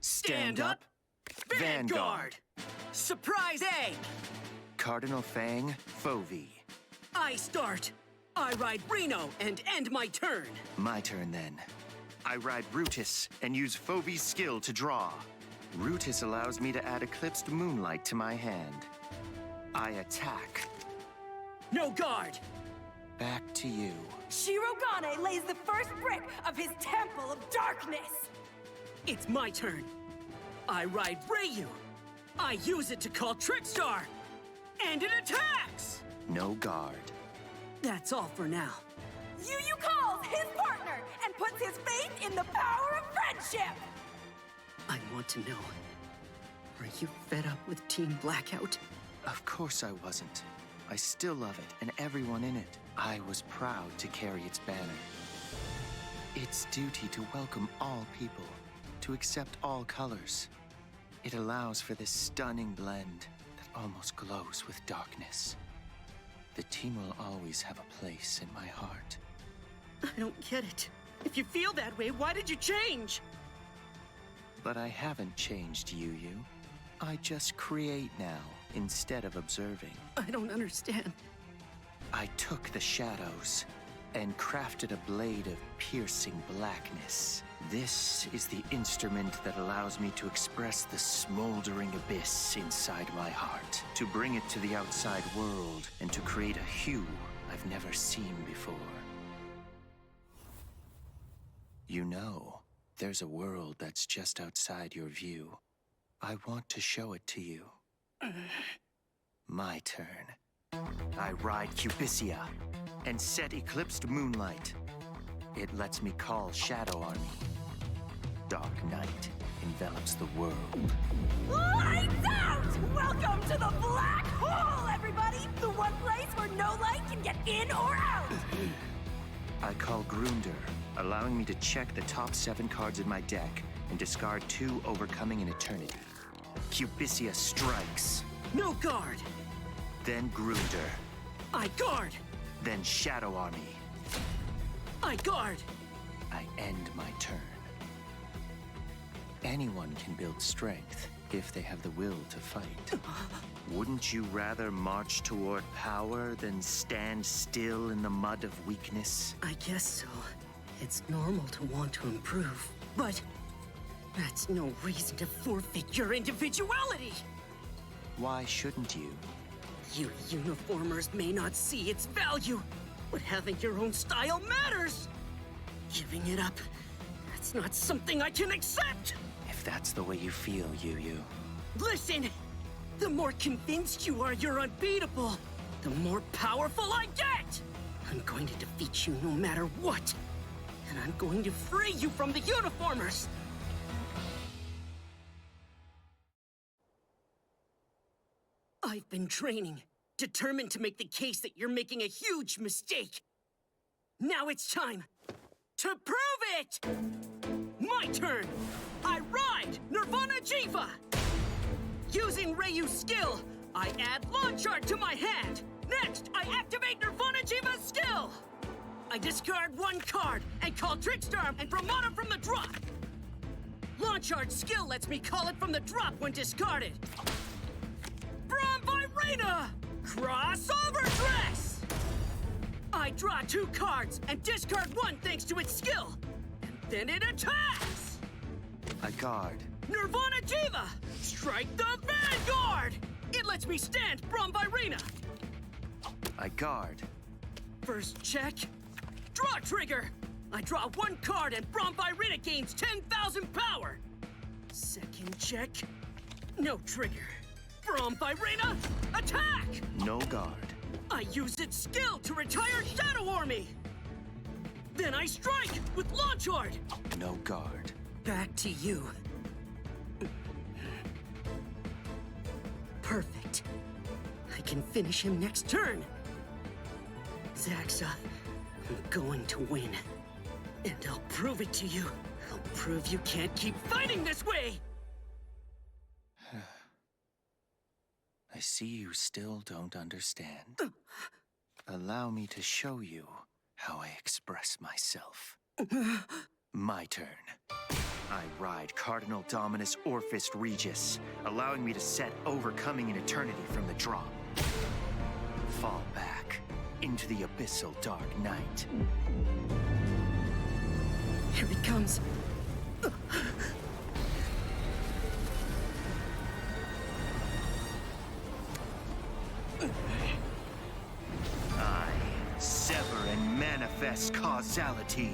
Stand up. Vanguard. Surprise egg. Cardinal Fang, Fovi. I start. I ride Reno and end my turn. My turn then. I ride Brutus and use Fovi's skill to draw. Brutus allows me to add Eclipsed Moonlight to my hand. I attack. No guard. Back to you. Shirogane lays the first brick of his Temple of Darkness. It's my turn. I ride Ryu. I use it to call Trickstar. And it attacks! No guard. That's all for now. Yuyu calls his partner and puts his faith in the power of friendship. I want to know, are you fed up with Team Blackout? Of course I wasn't. I still love it and everyone in it. I was proud to carry its banner. Its duty to welcome all people, to accept all colors. It allows for this stunning blend that almost glows with darkness. The team will always have a place in my heart. I don't get it. If you feel that way, why did you change? But I haven't changed, Yuyu. I just create now, instead of observing. I don't understand. I took the shadows and crafted a blade of piercing blackness. This is the instrument that allows me to express the smoldering abyss inside my heart, to bring it to the outside world, and to create a hue I've never seen before. You know, there's a world that's just outside your view. I want to show it to you. My turn. I ride Cubicia and set Eclipsed Moonlight. It lets me call Shadow Army. Dark night envelops the world. Lights out! Welcome to the black hole, everybody! The one place where no light can get in or out! I call Grunder, allowing me to check the top 7 cards in my deck and discard 2 Overcoming an Eternity. Cubicia strikes. No guard. Then Grunder. I guard. Then Shadow Army. I guard. I end my turn. Anyone can build strength if they have the will to fight. Wouldn't you rather march toward power than stand still in the mud of weakness? I guess so. It's normal to want to improve, but that's no reason to forfeit your individuality! Why shouldn't you? You uniformers may not see its value, but having your own style matters! Giving it up, that's not something I can accept! If that's the way you feel, Yuyu. Listen! The more convinced you are you're unbeatable, the more powerful I get! I'm going to defeat you no matter what! And I'm going to free you from the uniformers! I've been training, determined to make the case that you're making a huge mistake. Now it's time to prove it! My turn! I ride Nirvana Jiva! Using Ryu's skill, I add Launch Art to my hand. Next, I activate Nirvana Jiva's skill. I discard 1 card and call Trickstar and promote him from the drop. Launch Art's skill lets me call it from the drop when discarded. Virena! Crossover Dress! I draw 2 cards and discard 1 thanks to its skill. And then it attacks! I guard. Nirvana Jiva! Strike the Vanguard! It lets me stand from Virena. I guard. First check. Draw trigger! I draw 1 card and Braum Virena gains 10,000 power! Second check. No trigger. Braum Virena, attack! No guard. I use its skill to retire Shadow Army! Then I strike with Launch Art! No guard. Back to you. Perfect. I can finish him next turn. Zacha, I'm going to win. And I'll prove it to you. I'll prove you can't keep fighting this way! I see you still don't understand. Allow me to show you how I express myself. My turn. I ride Cardinal Dominus Orphist Regis, allowing me to set Overcoming in Eternity from the drop. Fall back into the abyssal dark night. Here he comes. I sever and manifest causality.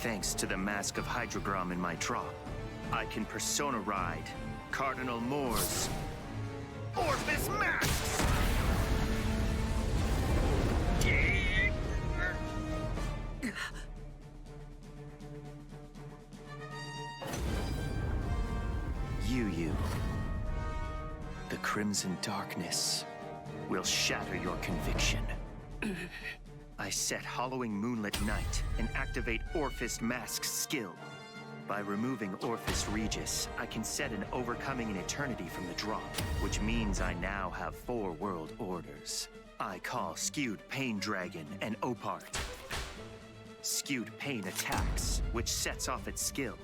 Thanks to the Mask of Hydrogram in my drop, I can persona ride Cardinal Moore's Orphis Masks! Yuyu, the Crimson Darkness will shatter your conviction. I set Hollowing Moonlit Night and activate Orphis Mask's skill. By removing Orphis Regis, I can set an Overcoming in Eternity from the drop, which means I now have 4 world orders. I call Skewed Pain Dragon and Opart. Skewed Pain attacks, which sets off its skill.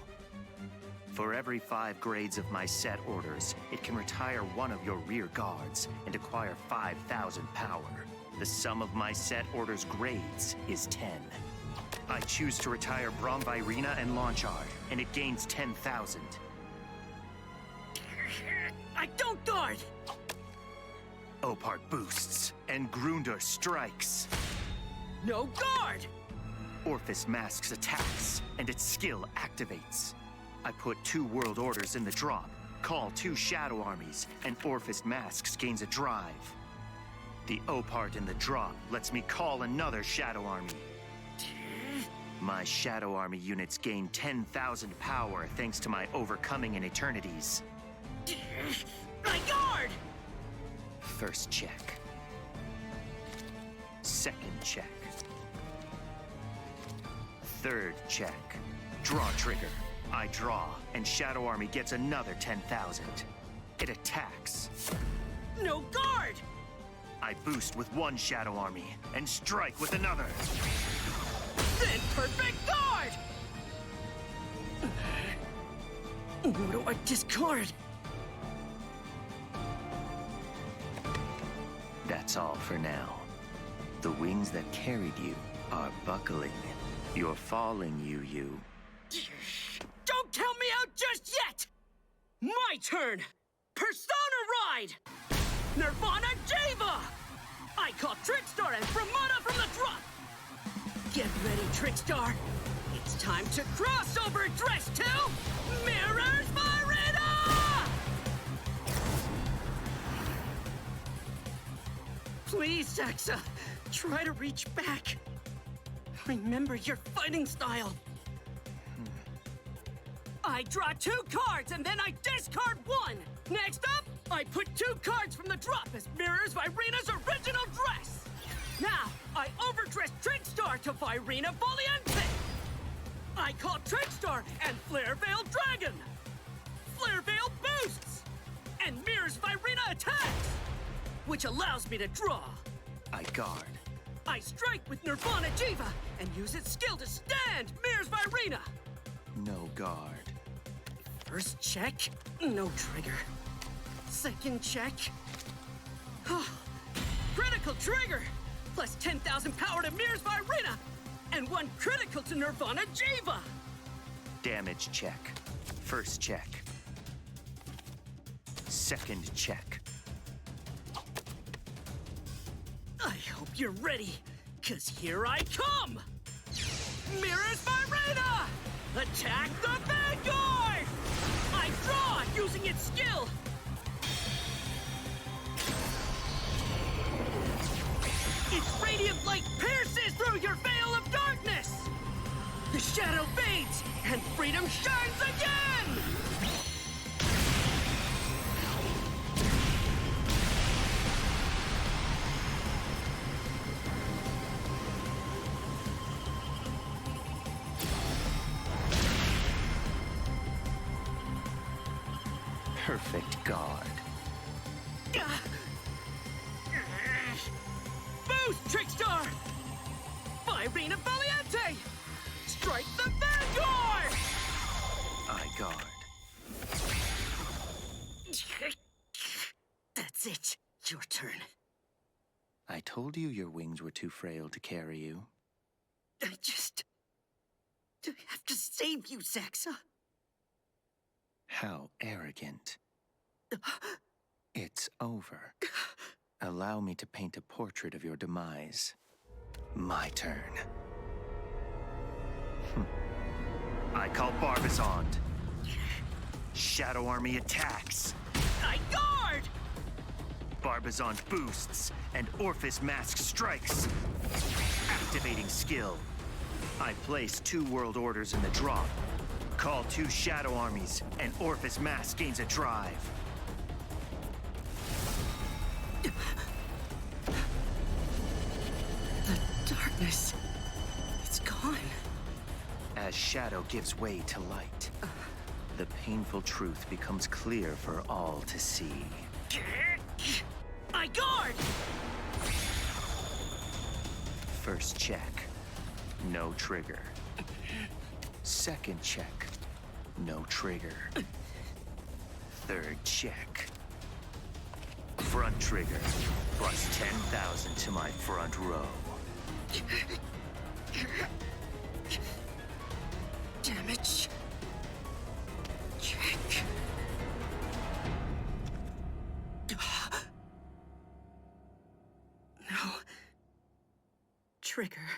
For every 5 grades of my set orders, it can retire one of your rear guards and acquire 5,000 power. The sum of my set orders grades is 10. I choose to retire Bromvirina and Launchard, and it gains 10,000. I don't guard! Opart boosts, and Grunder strikes. No guard! Orphis Masks attacks, and its skill activates. I put 2 world orders in the drop, call 2 shadow armies, and Orphis Masks gains a drive. The Opart in the drop lets me call another shadow army. My shadow army units gain 10,000 power thanks to my Overcoming in Eternities. I guard! First check. Second check. Third check. Draw trigger. I draw, and Shadow Army gets another 10,000. It attacks. No guard! I boost with 1 Shadow Army, and strike with another. Then perfect guard! What do I discard? That's all for now. The wings that carried you are buckling. You're falling, Yuyu. Don't count me out just yet! My turn! Persona Ride! Nirvana Java! I call Trickstar and Brahmana from the drop! Get ready, Trickstar! It's time to crossover dress to Mirror's Virina! Please, Zacha, try to reach back. Remember your fighting style. I draw 2 cards and then I discard 1. Next up, I put 2 cards from the drop as Mirror's Virina's original dress. Now, I overdress Trickstar to Virina Valiente. I call Trickstar and Flare Veil Dragon. Flare Veil boosts. And Mirror's Virina attacks, which allows me to draw. I guard. I strike with Nirvana Jiva and use its skill to stand Mirror's Virina. No guard. First check, no trigger. Second check. Critical trigger! Plus 10,000 power to Mirror's Virina! And 1 critical to Nirvana Jiva! Damage check. First check. Second check. I hope you're ready, 'cause here I come! Mirror's Virina! Attack the Vanguard! I draw using its skill! Its radiant light pierces through your veil of darkness! The shadow fades, and freedom shines again! Perfect guard. Boost, Trickstar! Virina Valiente! Strike the Vanguard! guard. That's it. Your turn. I told you your wings were too frail to carry you. I have to save you, Zacha. How arrogant. It's over. Allow me to paint a portrait of your demise. My turn. I call Barbizond. Shadow Army attacks. I guard! Barbizond boosts, and Orphis Mask strikes. Activating skill. I place 2 world orders in the drop. Call 2 Shadow Armies, and Orphis Mask gains a drive. The darkness. It's gone. As shadow gives way to light, the painful truth becomes clear for all to see. I guard! First check, no trigger. Second check, no trigger. Third check. Front trigger, plus 10,000 to my front row. Damage. Check. No. Trigger.